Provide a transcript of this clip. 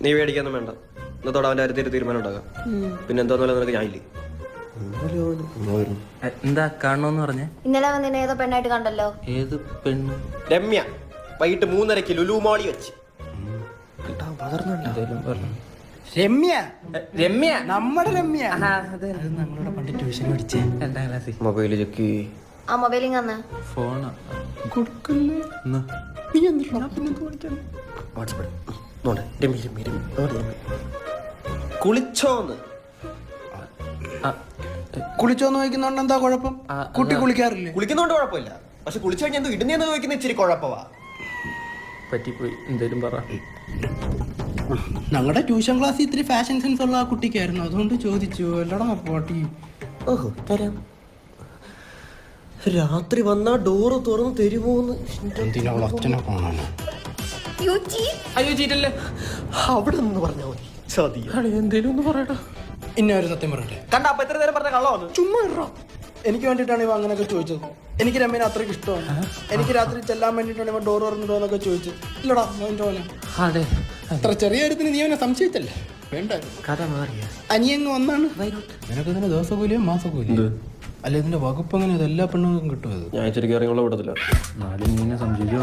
നീ മേടിക്കാന്നും വേണ്ട. ഇന്നത്തോടെ അവൻ്റെ കാര്യത്തിൽ തീരുമാനം ഉണ്ടാകാം. പിന്നെ എന്താന്ന് നിനക്ക് ഞാനില്ലേ. എന്താ കാണണോന്ന് പറഞ്ഞേ? ഇന്നലെ വന്നിനെ ഏതോ പെണ്ണായിട്ട് കണ്ടല്ലോ. ഏത് പെണ്ണ്? രമ്യ. വൈകിട്ട് 3:30 ലുലു മോളി വെച്ച്. രമ്യ? രമ്യ, നമ്മുടെ രമ്യ. നമ്മളോട് പണ്ട് ട്യൂഷൻ പഠിച്ചേ 2ാം ക്ലാസ്സിൽ. Mobile check. ആ മൊബൈലിങ് വന്ന് ഫോണാ കൊടുക്കല്ലേ? നീ എന്തിനാ പിന്നെ കുളിച്ചോന്ന് കുളിച്ചോന്ന് ചോദിക്കുന്നോണ്ട് എന്താ കുഴപ്പം? കുട്ടി കുളിക്കാറില്ലേ? കുളിക്കുന്നോണ്ട് കുഴപ്പമില്ല. പക്ഷെ കുളിച്ചു കഴിഞ്ഞാൽ എന്തോ ഇടുന്നേന്ന് ചോദിക്കുന്ന ഇച്ചിരി കുഴപ്പമാ. പറ്റിപ്പോയി, എന്തേലും പറ. ഞങ്ങളുടെ ട്യൂഷൻ ക്ലാസ്സിൽ ഇത്തിരി ഫാഷൻ സെൻസ് ഉള്ള ആ കുട്ടിക്കായിരുന്നു, അതുകൊണ്ട് ചോദിച്ചു. അല്ലടാ പോട്ടി. ഓഹോ തരാം. രാത്രി വന്നാ ഡോറ് തുറന്ന് തരുമോന്ന്. എന്തിനാ അച്ഛനെ കാണാനോ? അയ്യോ ചീറ്റല്ലേ, അവിടെ നിന്ന് പറഞ്ഞാ മതി. ചതി. എന്തേലും ഒന്ന് പറയടാ. ഇന്ന ഒരു സത്യം പറയട്ടെ. കണ്ട അപ്പൊ എത്ര നേരം പറഞ്ഞ കള്ളമാണ്. ചുമ്മാ ഇറ. എനിക്ക് വേണ്ടിയിട്ടാണ് ഇവ അങ്ങനെയൊക്കെ ചോദിച്ചത്. എനിക്ക് രമ്യനെ അത്രയ്ക്ക് ഇഷ്ടമാണ്. എനിക്ക് രാത്രി ചെല്ലാൻ വേണ്ടിയിട്ടാണ് ഇവ ഡോർ തുറന്നിട്ടോന്നൊക്കെ ചോദിച്ചത്. ഇല്ലടാ മോൻ്റെ പോലെ അതെ, അത്ര ചെറിയ കാര്യത്തിന് നീ അവനെ സംശയിച്ചല്ലേ? വേണ്ടായിരുന്നു. കഥ മാറിയ അനിയങ്ങ് വന്നാണ്. നിനക്ക് ഇതിന്റെ ദിവസക്കൂലിയോ മാസക്കൂലിയോ? അല്ല ഇതിന്റെ വകുപ്പ് അങ്ങനെ എല്ലാ പെണ്ണുങ്ങൾക്കും കിട്ടും. ഞാൻ ഇച്ചിരി കാര്യങ്ങളെ വിടത്തില്ല. നാലും നീനെ സംശയിച്ചു.